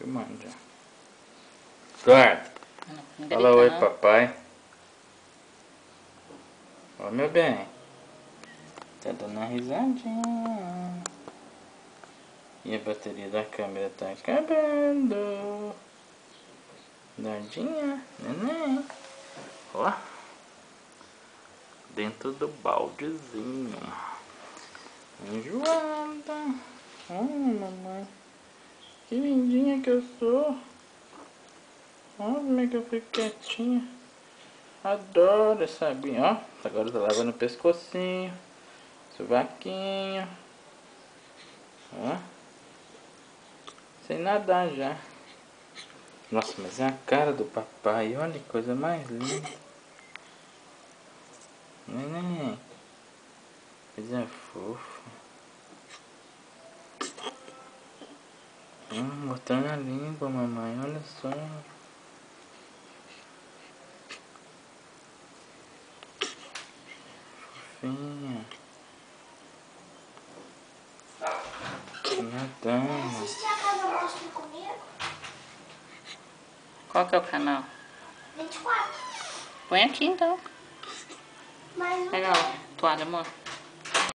filmando já. Eduardo, fala oi, papai. Ó, meu bem. Tá dando uma risadinha. E a bateria da câmera tá acabando. Nardinha, neném. Ó. Dentro do baldezinho. Enjoada. Mamãe. Que lindinha que eu sou. Olha como é que eu fico quietinha. Adoro essa aguinha, ó. Agora eu tô lavando o pescocinho. Sovaquinho. Ó. Sem nadar já. Nossa, mas é a cara do papai. Olha que coisa mais linda. Neném. Coisa fofa. Mostrando a língua, mamãe. Olha só. Fofinha. Nadando. Assistir a Casa Monstro comigo? Qual que é o canal? 24. Põe aqui então. Mas não Pega a toalha, amor.